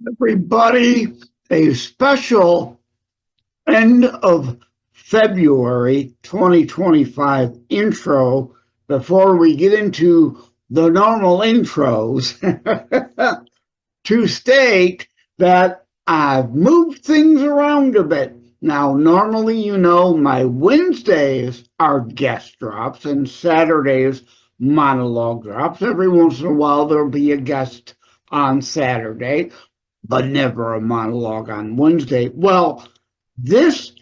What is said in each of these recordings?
Everybody, a special end of February 2025 intro before we get into the normal intros to state that I've moved things around a bit. Now, normally, my Wednesdays are guest drops and Saturdays monologue drops. Every once in a while, there'll be a guest on Saturday, but never a monologue on Wednesday. Well, this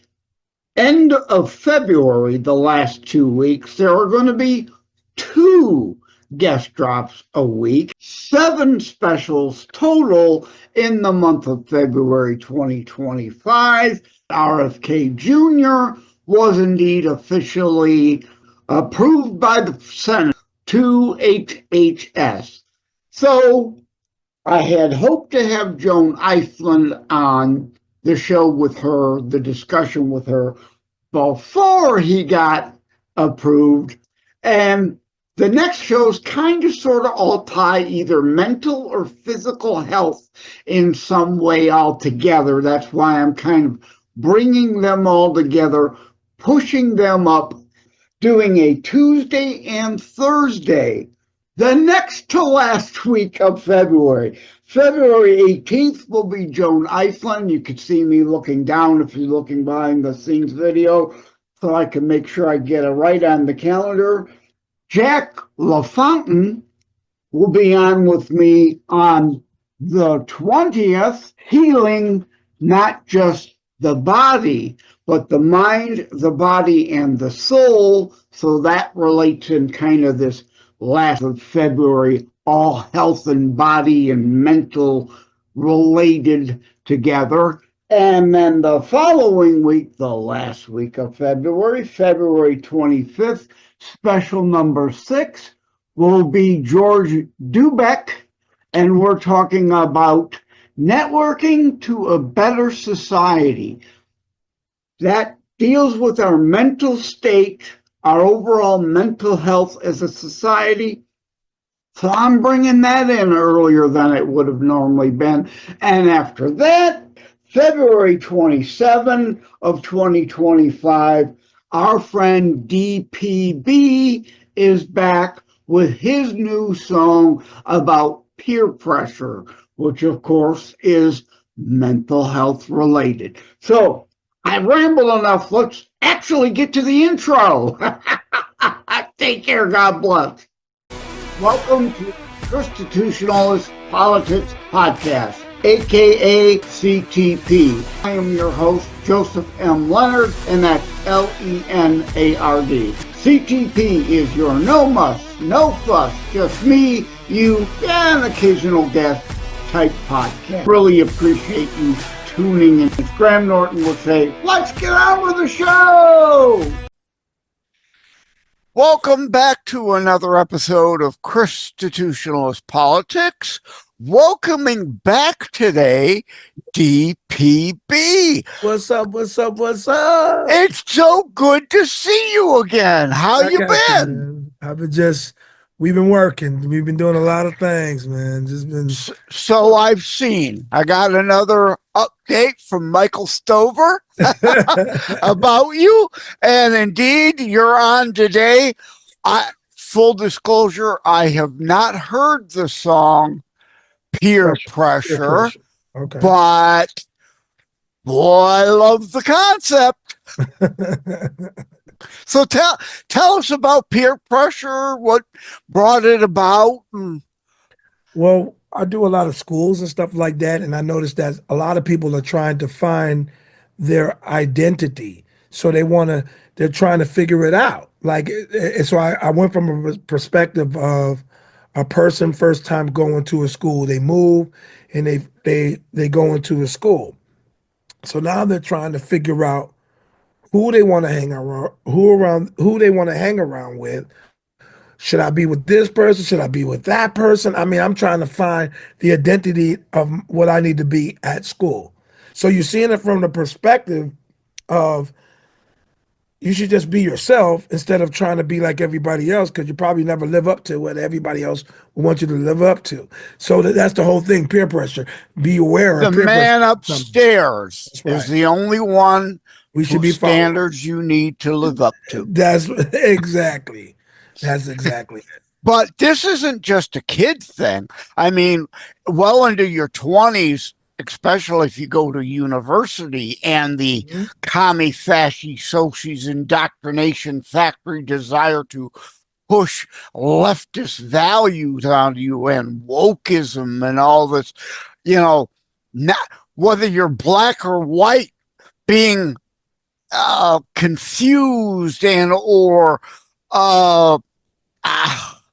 end of February, the last 2 weeks, there are going to be 2 guest drops a week, 7 specials total in the month of February 2025. RFK Jr. was indeed officially approved by the Senate to HHS. So I had hoped to have Joan Ifland on the show with her, the discussion with her, before he got approved. And the next shows kind of sort of all tie either mental or physical health in some way all together. That's why I'm kind of bringing them all together, pushing them up, doing a Tuesday and Thursday, the next to last week of February. February 18th will be Joan Ifland. You can see me looking down if you're looking behind the scenes video, so I can make sure I get it right on the calendar. Jack Lafountain will be on with me on the 20th, healing not just the body, but the mind, the body, and the soul. So that relates in kind of this last of February, all health and body and mental related together. And then the following week, the last week of February, February 25th, special number 6 will be George Dubec, and we're talking about networking to a better society. That deals with our mental state, our overall mental health as a society. So I'm bringing that in earlier than it would have normally been. And after that, February 27 of 2025, our friend DPB is back with his new song about peer pressure, which of course is mental health related. So I rambled enough. Let's actually get to the intro. Take care. God bless. Welcome to Constitutionalist Politics Podcast, aka CTP. I am your host, Joseph M. Leonard, and that's Leonard. CTP is your no muss, no fuss, just me, you, and an occasional guest type podcast. Really appreciate you tuning in. As Graham Norton would say, let's get on with the show! Welcome back to another episode of Constitutionalist Politics. Welcoming back today, DPB. What's up, what's up, what's up? It's so good to see you again. How you been? We've been working. We've been doing a lot of things, man. So I've seen. I got another update from Michael Stover about you. And indeed, you're on today. Full disclosure, I have not heard the song Peer Pressure. Okay. But boy, I love the concept. So tell us about peer pressure, what brought it about. Well, I do a lot of schools and stuff like that, and I noticed that a lot of people are trying to find their identity. So they're trying to figure it out. So I went from a perspective of a person first time going to a school. They move and they go into a school. So now they're trying to figure out who they want to hang around, who they want to hang around with. Should I be with this person? Should I be with that person? I mean, I'm trying to find the identity of what I need to be at school. So you're seeing it from the perspective of you should just be yourself instead of trying to be like everybody else, because you probably never live up to what everybody else will want you to live up to. So that's the whole thing, peer pressure. Be aware The of peer pressure. man upstairs That's is right. the only one We should whose be following. standards you need to live up to. That's exactly. That's exactly it. But this isn't just a kid thing. I mean, well into your 20s, especially if you go to university and the Mhm. commie fasci soci's indoctrination factory desire to push leftist values on you and wokeism and all this, not whether you're black or white, being confused and or uh,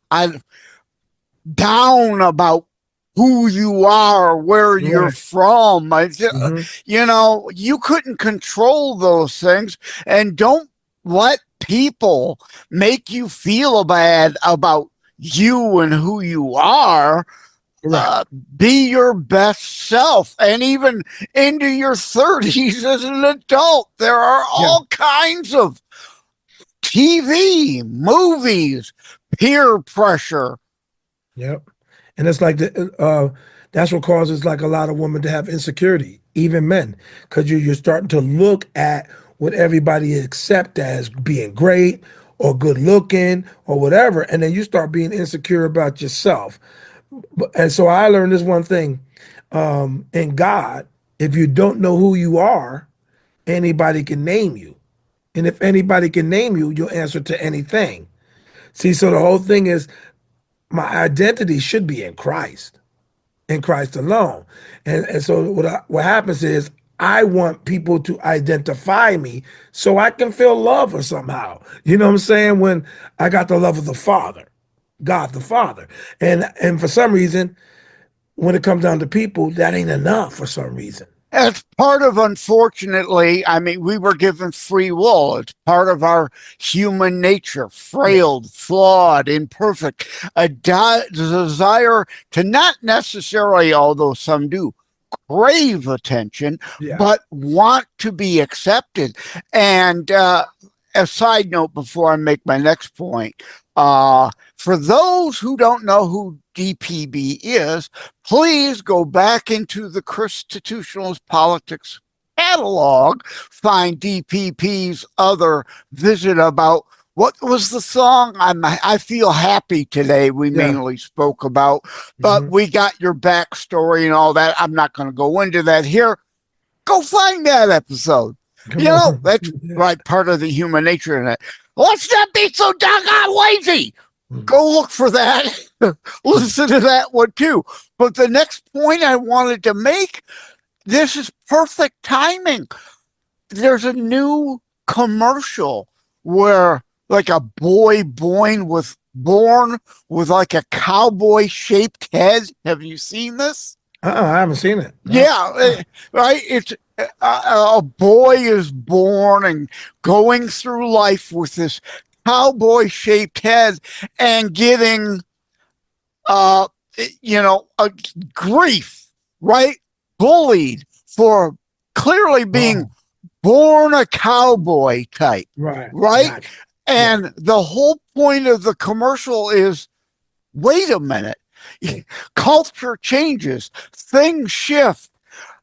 I down about who you are, where you're Right. from. Hmm. You couldn't control those things, and don't let people make you feel bad about you and who you are. Correct. Be your best self, and even into your 30s as an adult, there are Yeah. all kinds of TV, movies, peer pressure. Yep. And it's like that's what causes like a lot of women to have insecurity, even men, because you're starting to look at what everybody accept as being great or good looking or whatever, and then you start being insecure about yourself. And so I learned this one thing, in God, if you don't know who you are, anybody can name you. And if anybody can name you, you'll answer to anything. See, so the whole thing is my identity should be in Christ alone. And so what happens is I want people to identify me so I can feel love or somehow. You know what I'm saying? When I got the love of the Father, God the Father. And for some reason, when it comes down to people, that ain't enough for some reason. It's part of, unfortunately, I mean, we were given free will. It's part of our human nature, Yeah. frail, flawed, imperfect, a desire to not necessarily, although some do, crave attention, Yeah. but want to be accepted. And a side note before I make my next point, for those who don't know who DPB is, please go back into the Constitutionalist Politics catalog, find DPP's other visit about what was the song I Feel Happy Today we Yeah. mainly spoke about, but Hmm. we got your backstory and all that. I'm not going to go into that here. Go find that episode. Come on. That's right, part of the human nature in it. Let's not be so doggone lazy. Go look for that. Listen to that one too. But the next point I wanted to make, this is perfect timing. There's a new commercial where like a boy born with like a cowboy shaped head. Have you seen this? I haven't seen it. No. Yeah, right. It's a boy is born and going through life with this cowboy shaped head and getting, uh, a grief, right? Bullied for clearly being Oh, born a cowboy type, right. right? Gotcha. Yeah. And the whole point of the commercial is, wait a minute, culture changes, things shift.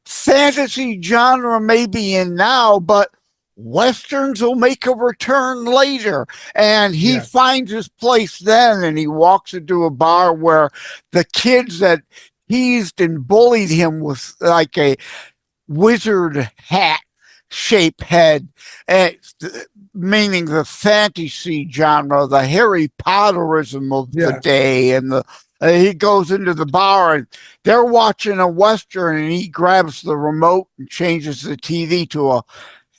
Fantasy genre may be in now, but westerns will make a return later. And he Yeah. finds his place then, and he walks into a bar where the kids that teased and bullied him with like a wizard hat shape head, meaning the fantasy genre, the Harry Potterism of the Yeah. day, and he goes into the bar and they're watching a western, and he grabs the remote and changes the TV to a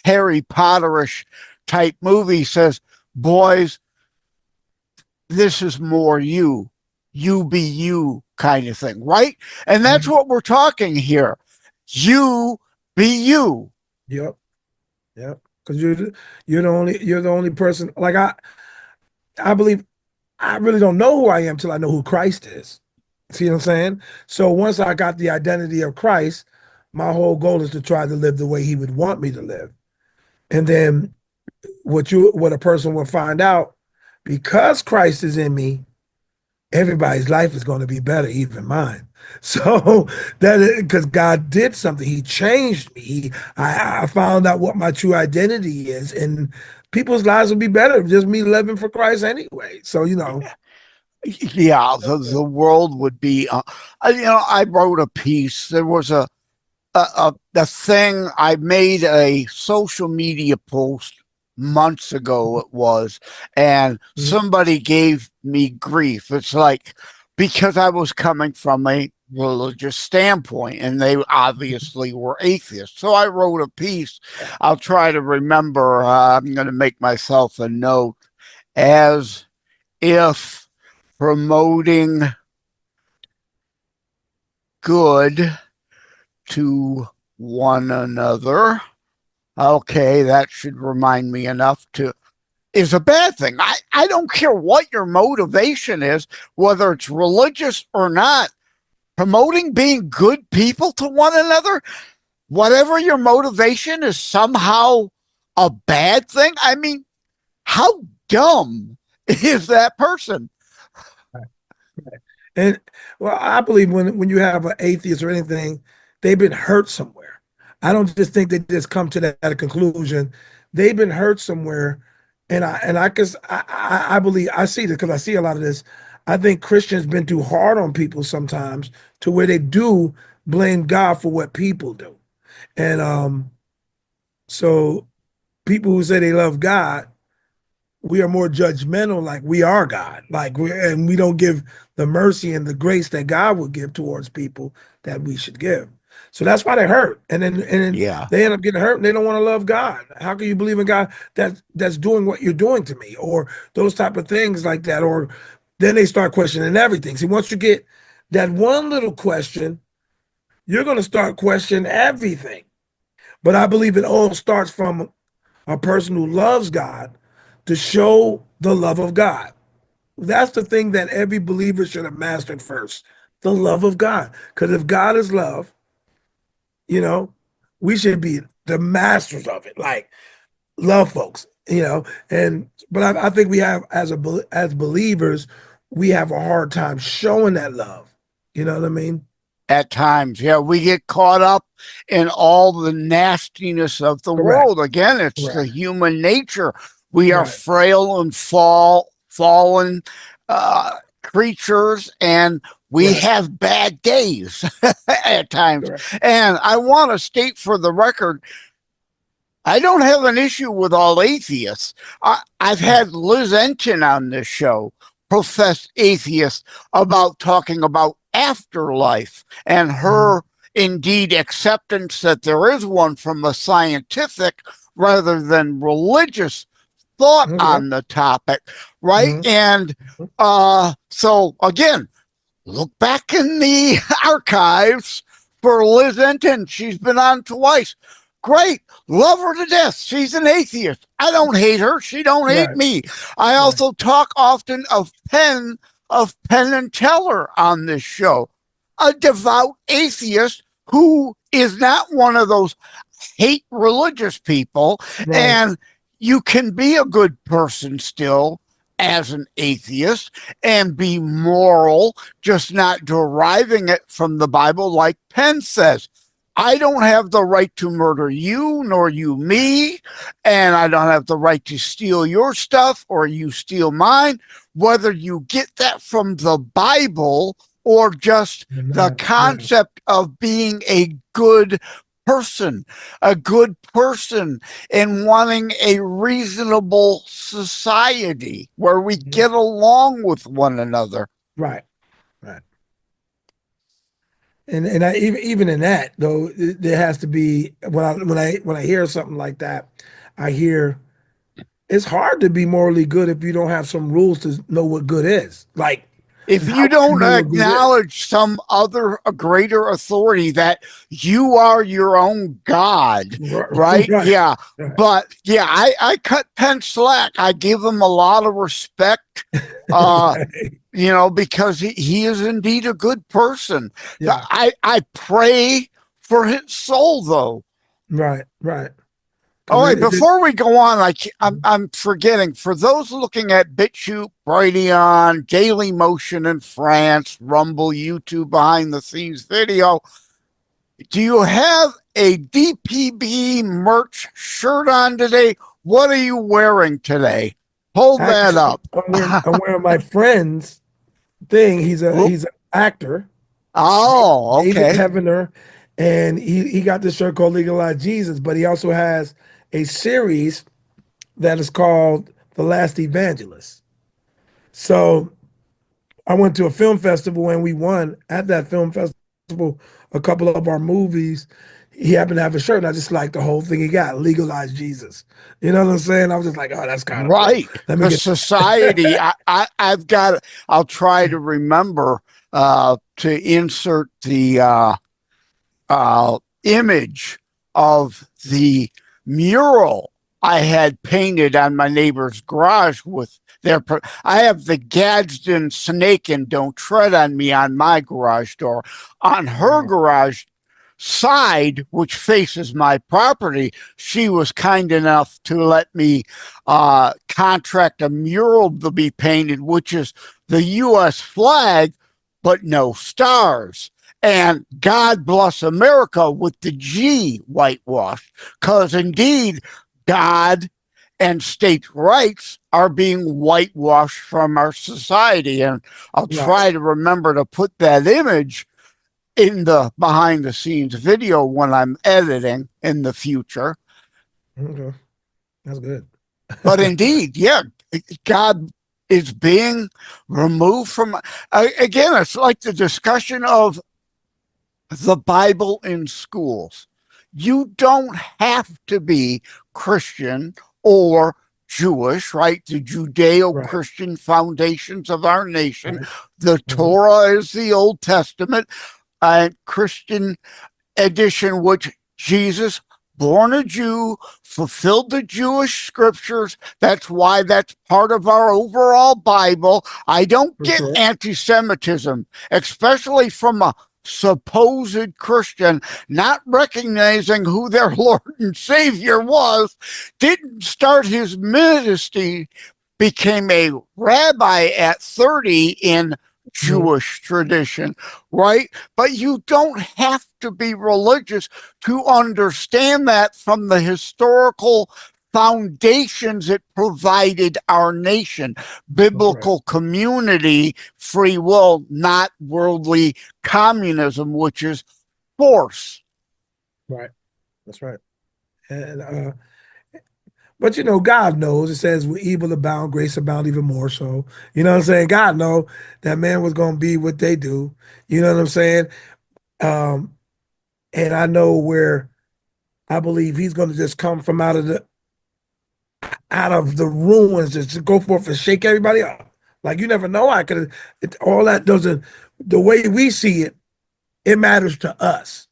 Harry Potterish type movie. He says, "Boys, this is more you. You be you," kind of thing, right? And that's Mhm. what we're talking here. You be you. Yep. Yep. Because you're the only person. Like I believe I really don't know who I am till I know who Christ is. See what I'm saying? So once I got the identity of Christ, my whole goal is to try to live the way He would want me to live. And then what a person will find out, because Christ is in me, everybody's life is going to be better, even mine. So that because God did something, He changed me. I found out what my true identity is, and people's lives will be better just me living for Christ anyway. So Yeah, the world would be. I wrote a piece. There was a thing. I made a social media post months ago. It was, and somebody gave me grief. It's like because I was coming from a religious standpoint, and they obviously were atheists. So I wrote a piece. I'll try to remember. I'm going to make myself a note as if promoting good to one another. Okay, that should remind me enough to is a bad thing. I don't care what your motivation is, whether it's religious or not. Promoting being good people to one another, whatever your motivation is somehow a bad thing. I mean, how dumb is that person? and well, I believe when you have an atheist or anything, they've been hurt somewhere. I don't just think they just come to that conclusion. They've been hurt somewhere, and I cause I believe I see this because I see a lot of this. I think Christians been too hard on people sometimes to where they do blame God for what people do, and so people who say they love God, we are more judgmental, like we are God, and we don't give the mercy and the grace that God would give towards people that we should give. So that's why they hurt, and then Yeah. they end up getting hurt, and they don't want to love God. How can you believe in God that's doing what you're doing to me, or those type of things like that? Or then they start questioning everything. See, once you get that one little question, you're going to start questioning everything. But I believe it all starts from a person who loves God to show the love of God. That's the thing that every believer should have mastered first, the love of God. Because if God is love, you know, we should be the masters of it. Like love folks, and but I think we have as believers, we have a hard time showing that love. You know what I mean? At times, yeah, we get caught up in all the nastiness of the Correct. world. Again, it's the Right. human nature. We are Right. frail and fallen creatures, and we Right. have bad days at times. Correct. And I want to state for the record, I don't have an issue with all atheists. I've Right. had Liz Enton on this show, professed atheist, about talking about afterlife and her indeed acceptance that there is one from a scientific rather than religious thought Okay. on the topic, right? Mhm. And so again, look back in the archives for Liz Enton. She's been on twice. Great. Love her to death. She's an atheist. I don't hate her. She don't hate Right. me. I Right. also talk often of Penn and Teller on this show, a devout atheist who is not one of those hate religious people. Right. And you can be a good person still as an atheist and be moral, just not deriving it from the Bible, like Penn says. I don't have the right to murder you, nor you me, and I don't have the right to steal your stuff or you steal mine. Whether you get that from the Bible or just the Not, yeah. concept of being a good person, and wanting a reasonable society where we get along with one another. Right. Right. And I even in that though, there has to be when I hear something like that, I hear it's hard to be morally good if you don't have some rules to know what good is. Like, If how you would you don't know what good is? acknowledge some other a greater authority that you are your own God, right? Right. Yeah. Right. But yeah, I cut Penn slack. I give him a lot of respect. Uh, Right. because he is indeed a good person. Yeah. I pray for his soul though. Right. Right. All right, Is it, before we go on, I'm forgetting. For those looking at BitChute, Brighteon, Daily Motion in France, Rumble, YouTube behind the scenes video, do you have a DPB merch shirt on today? What are you wearing today? Hold that actually, up. I'm wearing my friend's thing. He's Oop. an actor, Oh, David okay. Heavener, and he got this shirt called Legalize Jesus, but he also has a series that is called The Last Evangelist. So I went to a film festival and we won at that film festival a couple of our movies. He happened to have a shirt, and I just liked the whole thing he got, Legalize Jesus. You know what I'm saying? I was just like, oh, that's kind of cool. Right. Let me The get society, I'll try to remember to insert the image of the mural I had painted on my neighbor's garage with I have the Gadsden snake and don't tread on me on my garage door. On her garage side, which faces my property, she was kind enough to let me contract a mural to be painted, which is the U.S. flag, but no stars. And God bless America with the G whitewashed, because indeed, God and state rights are being whitewashed from our society. And I'll try to remember to put that image in the behind the scenes video when I'm editing in the future. Okay. That's good. But indeed, yeah, God is being removed from, again, it's like the discussion of the Bible in schools. You don't have to be Christian or Jewish, right? The Judeo-Christian foundations of our nation. The Torah is the Old Testament, Christian edition, which Jesus, born a Jew, fulfilled the Jewish scriptures. That's why that's part of our overall Bible. I don't get anti-Semitism, especially from a supposed Christian, not recognizing who their Lord and Savior was, didn't start his ministry, became a rabbi at 30 in Jewish tradition, right? But you don't have to be religious to understand that from the historical foundations it provided our nation: biblical community, free will, not worldly communism, which is force. Right. That's right. And but you know, God knows. It says we're evil abound, grace abound even more. So, you know what I'm saying? God know that man was gonna be what they do. You know what I'm saying? And I know where I believe he's gonna just come from out of the ruins, just go forth and shake everybody up. Like you never know. All that doesn't, the way we see it, it matters to us.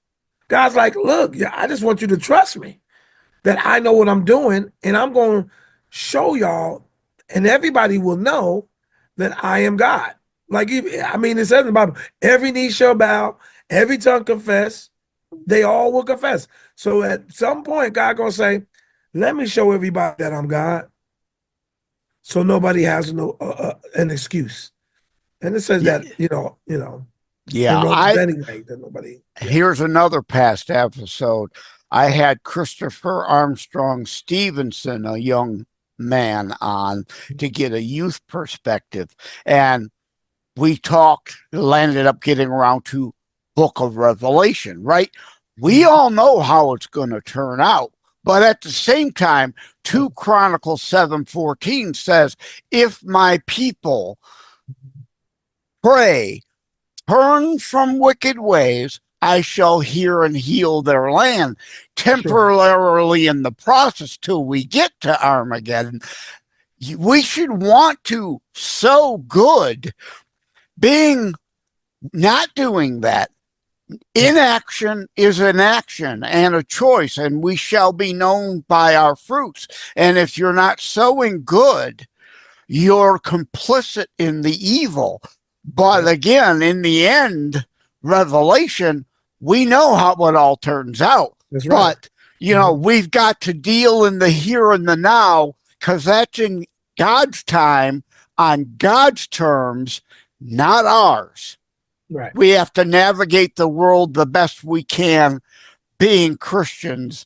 God's like, look, yeah, I just want you to trust me, that I know what I'm doing, and I'm going to show y'all, and everybody will know that I am God. Like, I mean, it says in the Bible, every knee shall bow, every tongue confess, they all will confess. So at some point, God going to say, let me show everybody that I'm God, so nobody has an excuse. And it says that, Yeah, in Romans anyway, that nobody. Here's another past episode. I had Christopher Armstrong Stevenson, a young man, on to get a youth perspective. And we landed up getting around to Book of Revelation, right? We all know how it's going to turn out. But at the same time, 2 Chronicles 7:14 says, if my people pray, turn from wicked ways, I shall hear and heal their land. Temporarily in the process till we get to Armageddon, we should want to sow good. Being not doing that, inaction is an action and a choice, and we shall be known by our fruits. And if you're not sowing good, you're complicit in the evil. But again, in the end, Revelation, we know how it all turns out. That's right. But You know, we've got to deal in the here and the now, because that's in God's time, on God's terms, not ours. Right. We have to navigate the world the best we can, being Christians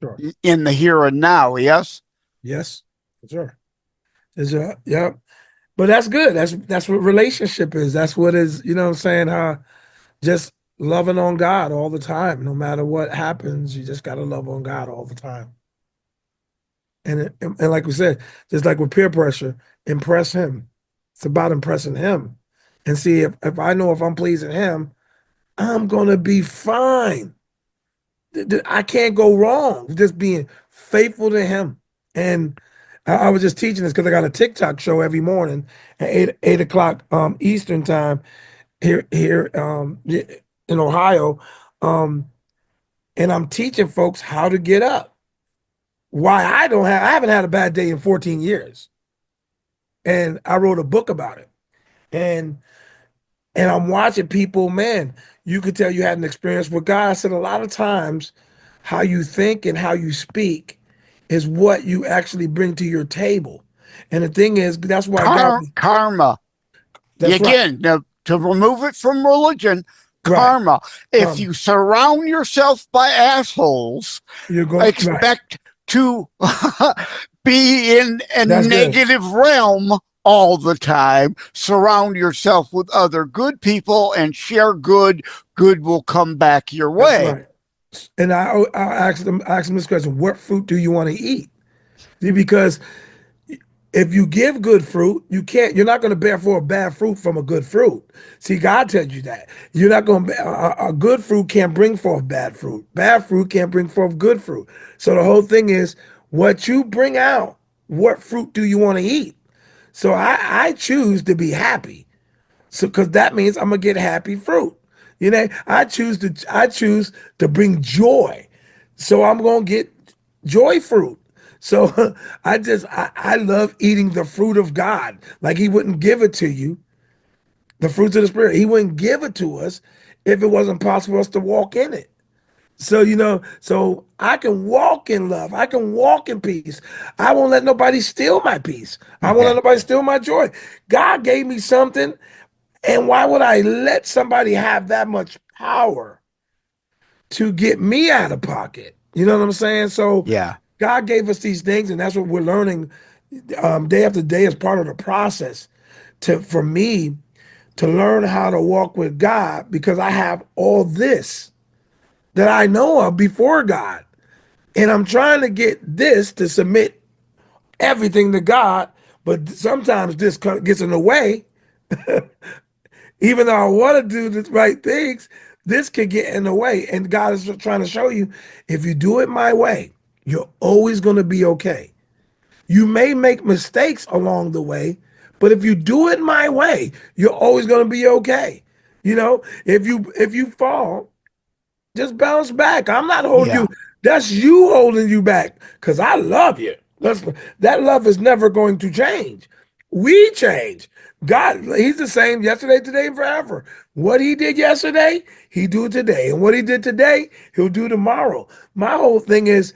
Sure. in the here and now. Yes. Yes, for sure. Yeah. But that's good. That's what relationship is. That's what is, you know what I'm saying? Just loving on God all the time. No matter what happens, you just gotta love on God all the time. And like we said, just like with peer pressure, impress him. It's about impressing him. And see if I know if I'm pleasing him, I'm gonna be fine. I can't go wrong just being faithful to him. And I was just teaching this because I got a TikTok show every morning at 8 o'clock Eastern time here in Ohio. And I'm teaching folks how to get up. Why I haven't had a bad day in 14 years. And I wrote a book about it. And I'm watching people, man, you could tell you had an experience with God. I said a lot of times how you think and how you speak is what you actually bring to your table. And the thing is, that's why karma. That's again, right. to remove it from religion, karma. Right. If you surround yourself by assholes, you're going expect to be in a That's negative realm all the time. Surround yourself with other good people and share good. Good will come back your way. That's right. And I asked them this question: what fruit do you want to eat? See, because if you give good fruit, you're not going to bear for a bad fruit from a good fruit. See, God tells you that. You're not going to, a good fruit can't bring forth bad fruit. Bad fruit can't bring forth good fruit. So the whole thing is what you bring out, what fruit do you want to eat? So I choose to be happy. So, cause that means I'm going to get happy fruit. You know, I choose to bring joy. So I'm going to get joy fruit. So I love eating the fruit of God. Like he wouldn't give it to you, the fruits of the spirit. He wouldn't give it to us if it wasn't possible for us to walk in it. So, so I can walk in love. I can walk in peace. I won't let nobody steal my peace. I won't let nobody steal my joy. God gave me something. And why would I let somebody have that much power to get me out of pocket? You know what I'm saying? So yeah. God gave us these things, and that's what we're learning day after day as part of the process for me to learn how to walk with God, because I have all this that I know of before God. And I'm trying to get this to submit everything to God, but sometimes this gets in the way. Even though I want to do the right things, this could get in the way. And God is trying to show you, if you do it my way, you're always going to be okay. You may make mistakes along the way, but if you do it my way, you're always going to be okay. You know, if you fall, just bounce back. I'm not holding you. That's you holding you back, because I love you. That love is never going to change. We change. God, he's the same yesterday, today, and forever. What he did yesterday, he do today. And what he did today, he'll do tomorrow. My whole thing is,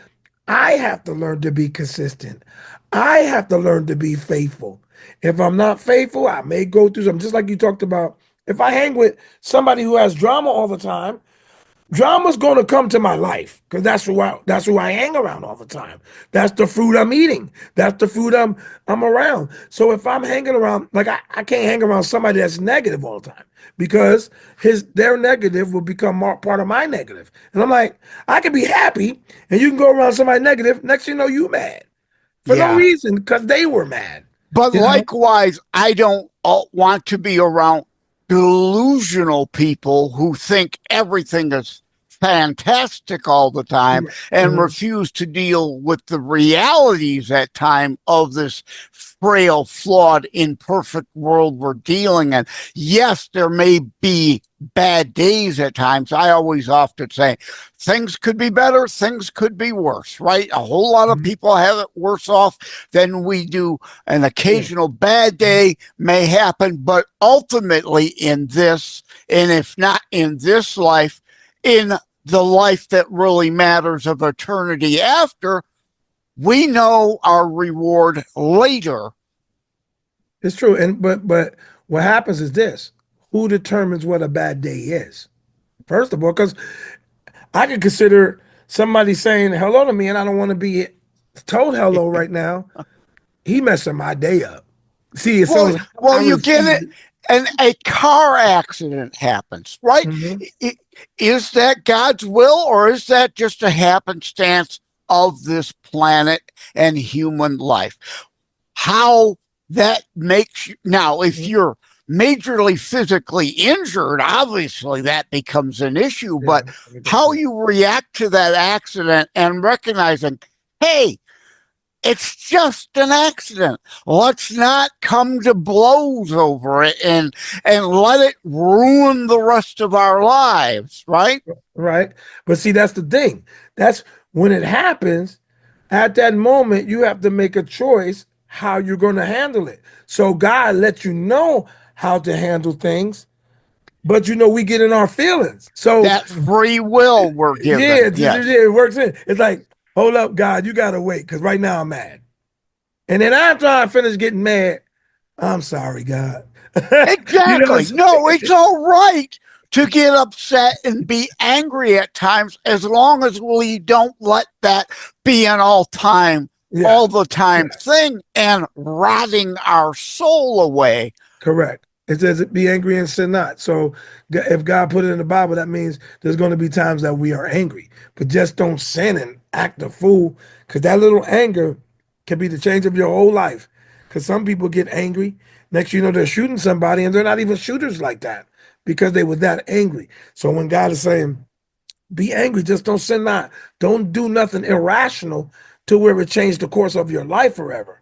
I have to learn to be consistent. I have to learn to be faithful. If I'm not faithful, I may go through something. Just like you talked about, if I hang with somebody who has drama all the time, drama's going to come to my life, because that's who I hang around all the time. That's the fruit I'm eating. That's the fruit I'm around. So if I'm hanging around, like I can't hang around somebody that's negative all the time, because their negative will become part of my negative. And I'm like, I can be happy, and you can go around somebody negative. Next thing you know, you mad for no reason, because they were mad. But likewise, I don't want to be around delusional people who think everything is fantastic all the time and refuse to deal with the realities at time of this frail, flawed, imperfect world we're dealing in. Yes, there may be bad days at times. I always often say things could be better, things could be worse, right? A whole lot of people have it worse off than we do. An occasional bad day may happen, but ultimately in this, and if not in this life, in the life that really matters of eternity after, we know our reward later. It's true. But what happens is this: who determines what a bad day is? First of all, because I could consider somebody saying hello to me and I don't want to be told hello right now. He messing my day up. See, so well, you get it, and a car accident happens, right? Is that God's will, or is that just a happenstance of this planet and human life? How that makes you now, if you're majorly physically injured, obviously that becomes an issue. But how you react to that accident and recognizing, hey, it's just an accident. Let's not come to blows over it and let it ruin the rest of our lives, right? Right. But see, that's the thing. That's when it happens, at that moment, you have to make a choice how you're going to handle it. So God lets you know how to handle things, but we get in our feelings. So that free will we're given. It works in. It's like, hold up, God, you gotta wait, because right now I'm mad. And then after I finish getting mad, I'm sorry, God. Exactly. No, it's all right to get upset and be angry at times, as long as we don't let that be an all the time thing and rotting our soul away. Correct. It says, be angry and sin not. So if God put it in the Bible, that means there's going to be times that we are angry, but just don't sin and act a fool, because that little anger can be the change of your whole life. Because some people get angry, next you know they're shooting somebody, and they're not even shooters like that because they were that angry. So when God is saying, be angry, just don't sin not. Don't do nothing irrational to where it changed the course of your life forever.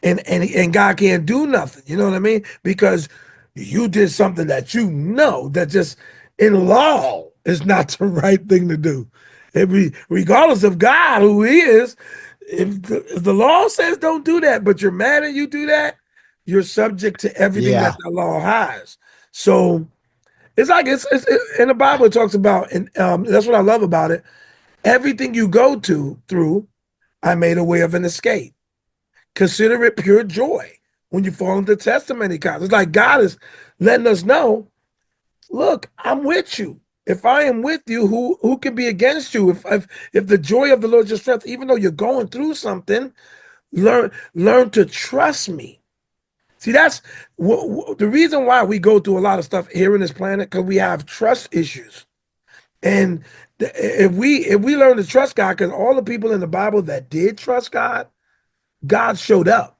And God can't do nothing, you know what I mean? Because you did something that that just in law is not the right thing to do. Regardless of God, who he is, if the law says don't do that, but you're mad and you do that, you're subject to everything that the law has. So it's like it's in the Bible it talks about, and that's what I love about it. Everything you go through, I made a way of an escape. Consider it pure joy when you fall into testimony counts. It's like God is letting us know, look, I'm with you. If I am with you, who can be against you? If the joy of the Lord is your strength, even though you're going through something, learn to trust me. See, that's the reason why we go through a lot of stuff here in this planet, because we have trust issues. And if we learn to trust God, because all the people in the Bible that did trust God, God showed up.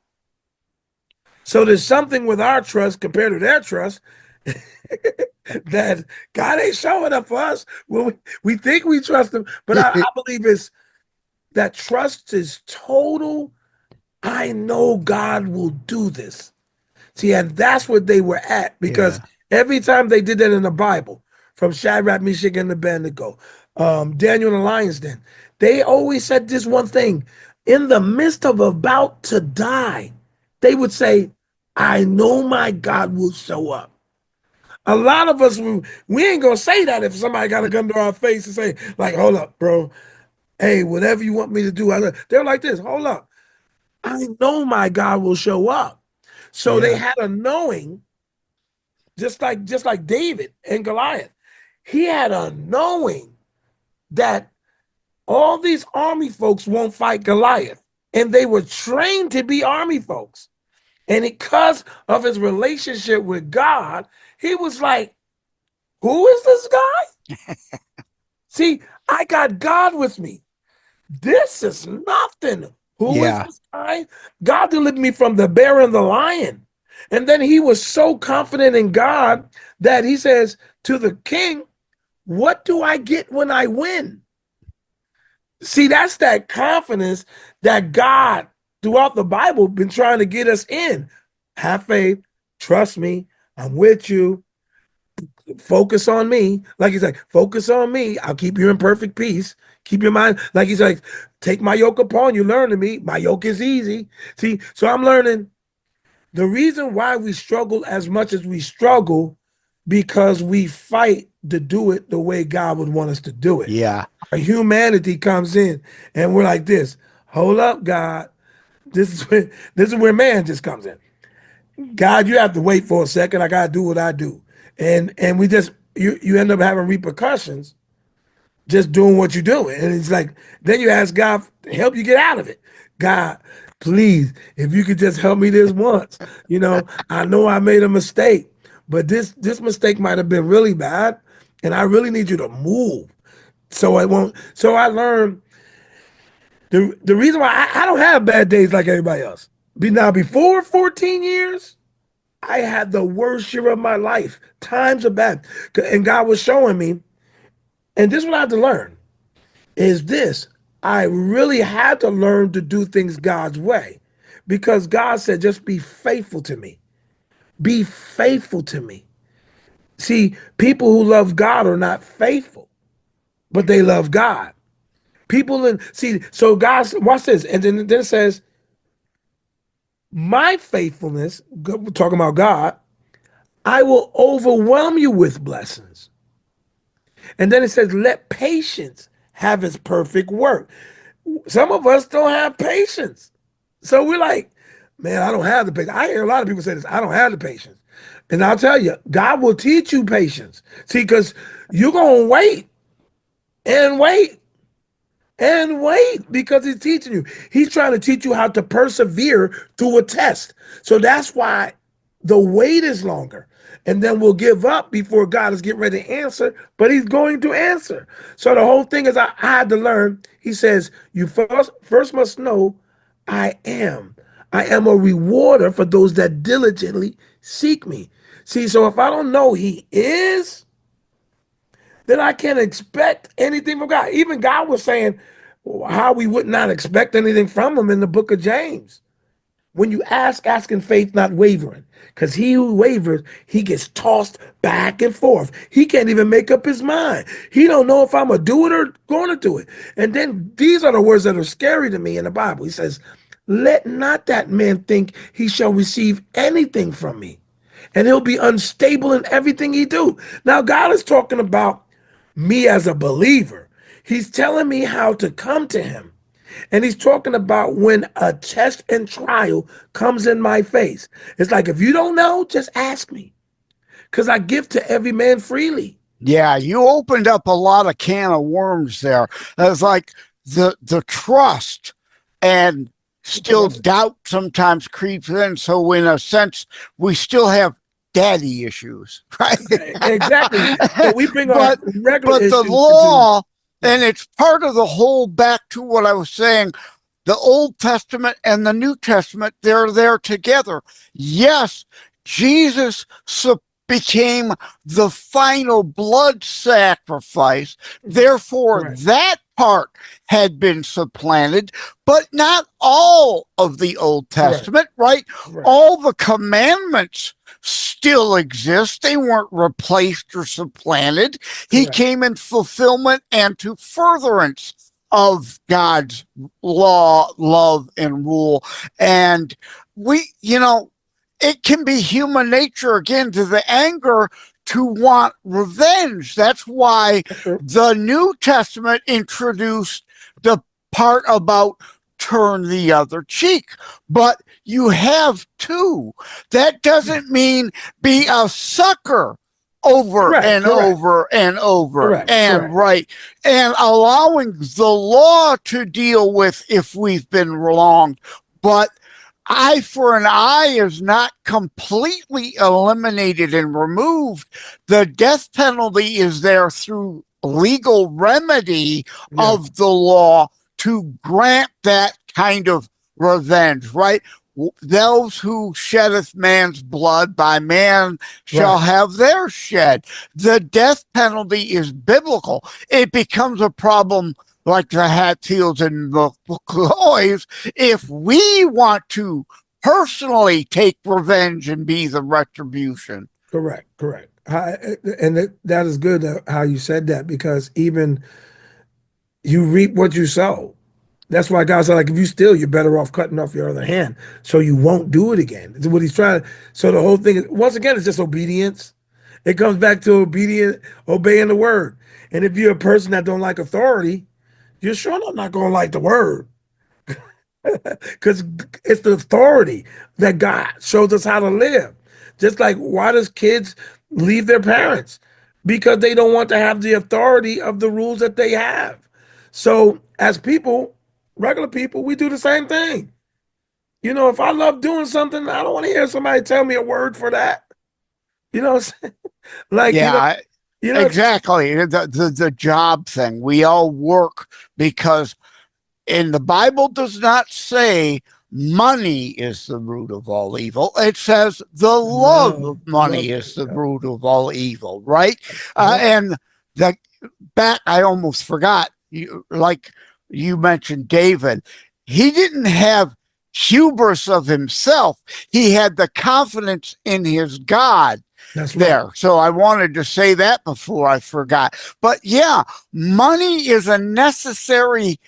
So there's something with our trust compared to their trust that God ain't showing up for us. Well, we think we trust him, but I believe it's that trust is total. I know God will do this. See, and that's what they were at, because every time they did that in the Bible, from Shadrach, Meshach, and Abednego, Daniel and the lion's den, they always said this one thing: in the midst of about to die, they would say, I know my God will show up. A lot of us, we ain't gonna say that if somebody got a gun to our face and say, like, hold up, bro. Hey, whatever you want me to do, they're like this, hold up. I know my God will show up. So they had a knowing, just like David and Goliath. He had a knowing that all these army folks won't fight Goliath. And they were trained to be army folks. And because of his relationship with God, he was like, who is this guy? See, I got God with me. This is nothing. Who is this guy? God delivered me from the bear and the lion. And then he was so confident in God that he says to the king, what do I get when I win? See, that's that confidence that God, throughout the Bible, been trying to get us in. Have faith, trust me, I'm with you, focus on me. Like he's like, focus on me, I'll keep you in perfect peace. Keep your mind, like he's like, take my yoke upon you, learn to me, my yoke is easy. See, so I'm learning the reason why we struggle as much as we struggle, because we fight to do it the way God would want us to do it. Yeah. Our humanity comes in and we're like this. Hold up, God. This is where man just comes in. God, you have to wait for a second. I gotta do what I do. And we just you end up having repercussions just doing what you do. And it's like, then you ask God to help you get out of it. God, please, if you could just help me this once. I know I made a mistake, but this mistake might have been really bad, and I really need you to move. So I won't. So I learned the reason why I don't have bad days like everybody else. Now, before 14 years, I had the worst year of my life. Times are bad. And God was showing me, and this is what I had to learn, is this. I really had to learn to do things God's way, because God said, just be faithful to me. Be faithful to me. See, people who love God are not faithful, but they love God. So God, watch this. And then it says, my faithfulness, we're talking about God, I will overwhelm you with blessings. And then it says, let patience have its perfect work. Some of us don't have patience. So we're like, man, I don't have the patience. I hear a lot of people say this, I don't have the patience. And I'll tell you, God will teach you patience. See, because you're going to wait and wait and wait, because he's teaching you. He's trying to teach you how to persevere through a test. So that's why the wait is longer. And then we'll give up before God is getting ready to answer, but he's going to answer. So the whole thing is, I had to learn. He says, you first must know I am. I am a rewarder for those that diligently seek me. See, so if I don't know he is, then I can't expect anything from God. Even God was saying how we would not expect anything from him in the book of James. When you ask in faith, not wavering. Because he who wavers, he gets tossed back and forth. He can't even make up his mind. He don't know if I'm going to do it or going to do it. And then these are the words that are scary to me in the Bible. He says, let not that man think he shall receive anything from me, and he'll be unstable in everything he do. Now, God is talking about me as a believer. He's telling me how to come to him. And he's talking about when a test and trial comes in my face. It's like, if you don't know, just ask me, because I give to every man freely. Yeah, you opened up a lot of can of worms there. It's like the trust, and still doubt sometimes creeps in. So in a sense, we still have daddy issues, right? Exactly. So we bring our regular but the issues law, and it's part of the whole, back to what I was saying, the Old Testament and the New Testament, they're there together. Yes, Jesus became the final blood sacrifice. Therefore, Correct. that part had been supplanted, but not all of the Old Testament, right? All the commandments still exist. They weren't replaced or supplanted. He came in fulfillment and to furtherance of God's law, love, and rule. And it can be human nature, again, to the anger, to want revenge. That's why the New Testament introduced the part about turn the other cheek. But you have to. That doesn't mean be a sucker over and over and over and right, and allowing the law to deal with if we've been wronged. But eye for an eye is not completely eliminated and removed. The death penalty is there through legal remedy of the law to grant that kind of revenge, right? Those who sheddeth man's blood, by man shall have their shed. The death penalty is biblical. It becomes a problem like the Hatfields and the McCloys if we want to personally take revenge and be the retribution. Correct. And that is good how you said that, because even you reap what you sow. That's why God said, like, if you steal, you're better off cutting off your other hand, so you won't do it again. It's what he's trying. So the whole thing is, once again, it's just obedience. It comes back to obeying the word. And if you're a person that don't like authority, you're sure not going to like the word. Because it's the authority that God shows us how to live. Just like, why does kids leave their parents? Because they don't want to have the authority of the rules that they have. So as people, regular people, we do the same thing. You know, if I love doing something, I don't want to hear somebody tell me a word for that. You know what I'm saying? Like, Yeah, you know, exactly. The job thing. We all work because, and the Bible does not say money is the root of all evil. It says the love of money is the root of all evil, right? And that back, I almost forgot. Like you mentioned, David, he didn't have hubris of himself. He had the confidence in his God. That's there. right. So I wanted to say that before I forgot. But yeah, money is a necessary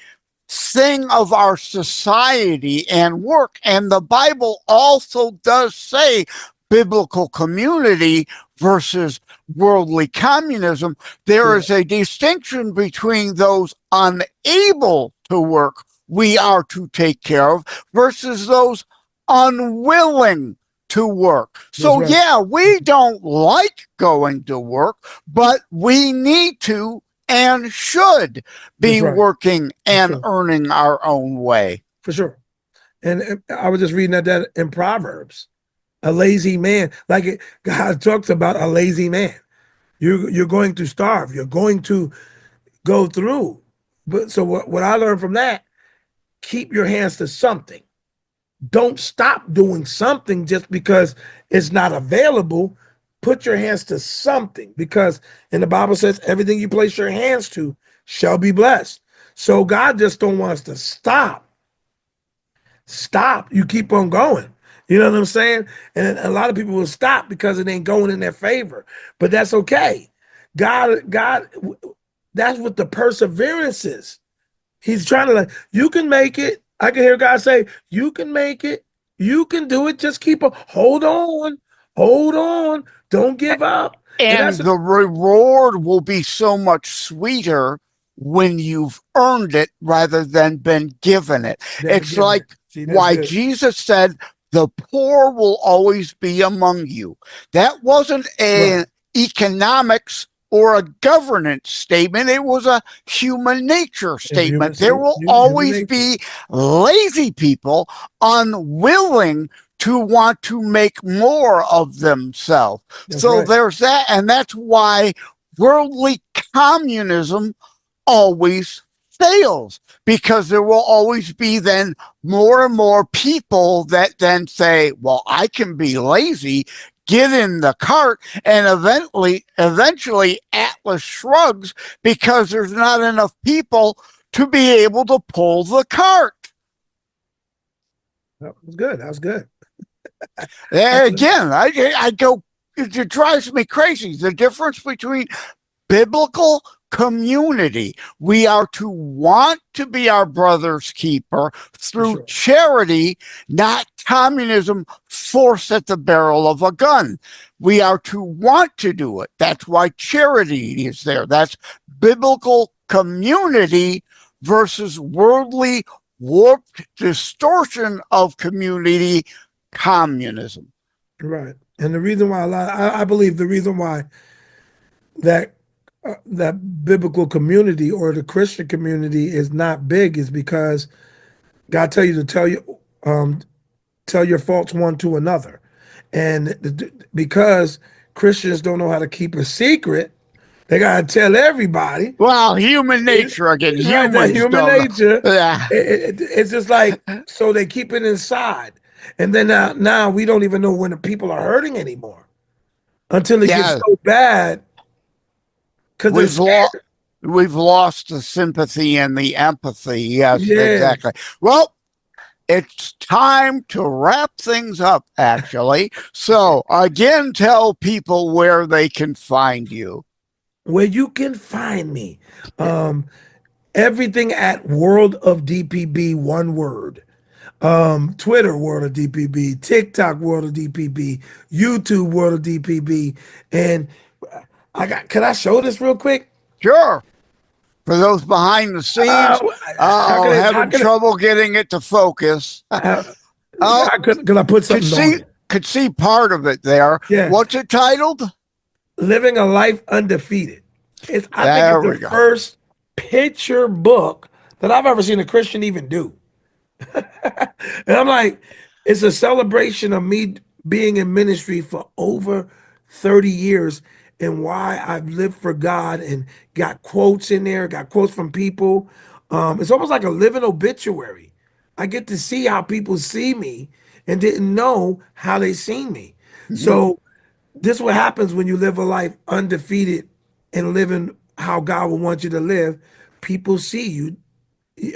thing of our society and work. And the Bible also does say biblical community versus worldly communism. There is a distinction between those unable to work we are to take care of versus those unwilling to work. So yeah, we don't like going to work, but we need to and should be working and earning our own way. For sure. And I was just reading that in Proverbs. A lazy man, like God talks about a lazy man. You're going to starve. You're going to go through. But so what I learned from that, keep your hands to something. Don't stop doing something just because it's not available. Put your hands to something, because in the Bible says everything you place your hands to shall be blessed. So God just don't want us to stop. You keep on going. You know what I'm saying? And a lot of people will stop because it ain't going in their favor. But that's okay. God, that's what the perseverance is. He's trying to, like, you can make it. I can hear God say, you can make it. You can do it. Just keep on. Hold on. Hold on. Don't give up. And the reward will be so much sweeter when you've earned it rather than been given it. It's like why Jesus said, the poor will always be among you. That wasn't an economics or a governance statement. It was a human nature statement. There will always be lazy people, unwilling to want to make more of themselves. There's that. And that's why worldly communism always fails, because there will always be then more and more people that then say, well, I can be lazy, get in the cart, and eventually Atlas shrugs because there's not enough people to be able to pull the cart. That was good. That was good. Again, I go, it drives me crazy. The difference between biblical community. We are to want to be our brother's keeper through charity, not communism forced at the barrel of a gun. We are to want to do it. That's why charity is there. That's biblical community versus worldly warped distortion of community, communism. Right. And the reason why I believe the reason why that biblical community or the Christian community is not big is because God tell you to tell your faults one to another, and because Christians don't know how to keep a secret, they gotta tell everybody. Well, human nature again. Human nature. Yeah. It's just like, so they keep it inside, and then now we don't even know when the people are hurting anymore until it gets so bad. We've lost the sympathy and the empathy. Yes, exactly. Well, it's time to wrap things up, actually. So, again, tell people where they can find you. Where you can find me. Everything at World of DPB, one word. Twitter, World of DPB, TikTok, World of DPB, YouTube, World of DPB. And can I show this real quick? Sure. For those behind the scenes, having trouble getting it to focus. Could I put something on it? Could see part of it there. Yeah. What's it titled? Living a Life Undefeated. I think it's the first picture book that I've ever seen a Christian even do. And I'm like, it's a celebration of me being in ministry for over 30 years and why I've lived for God and got quotes in there, got quotes from people. It's almost like a living obituary. I get to see how people see me and didn't know how they seen me. So this is what happens when you live a life undefeated and living how God would want you to live. People see you,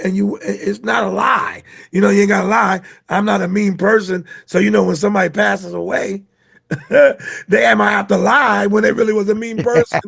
and it's not a lie. You ain't got to lie. I'm not a mean person. So, when somebody passes away, they might have to lie when they really was a mean person.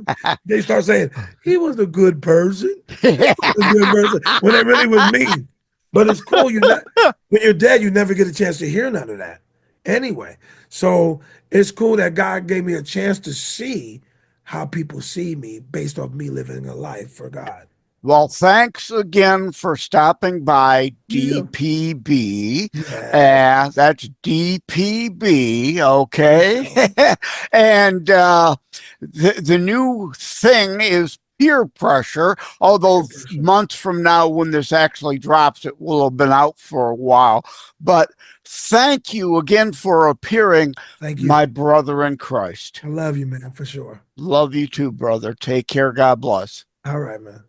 They start saying, he was a good person. He was a good person when they really was mean. But it's cool. When you're dead, you never get a chance to hear none of that. Anyway, so it's cool that God gave me a chance to see how people see me based off me living a life for God. Well, thanks again for stopping by, DPB. Yeah. That's DPB, okay? And the new thing is peer pressure, although months from now when this actually drops, it will have been out for a while. But thank you again for appearing, my brother in Christ. I love you, man, for sure. Love you too, brother. Take care. God bless. All right, man.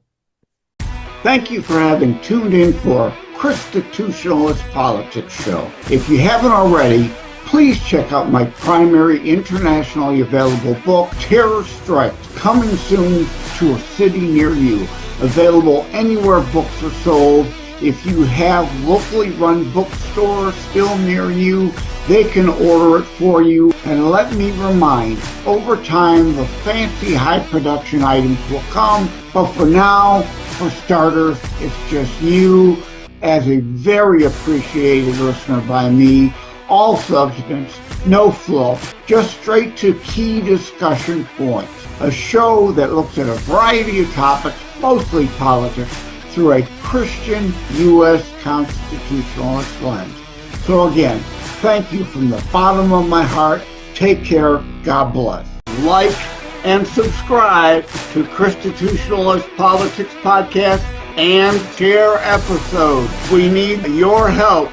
Thank you for having tuned in for Constitutionalist Politics Show. If you haven't already, please check out my primary internationally available book, Terror Strikes, coming soon to a city near you. Available anywhere books are sold. If you have locally run bookstores still near you, they can order it for you. And let me remind, over time, the fancy high production items will come. But for now, for starters, it's just you as a very appreciated listener by me. All substance, no fluff, just straight to key discussion points. A show that looks at a variety of topics, mostly politics, through a Christian U.S. constitutionalist lens. So again, thank you from the bottom of my heart. Take care. God bless. Like and subscribe to Constitutionalist Politics Podcast and share episodes. We need your help.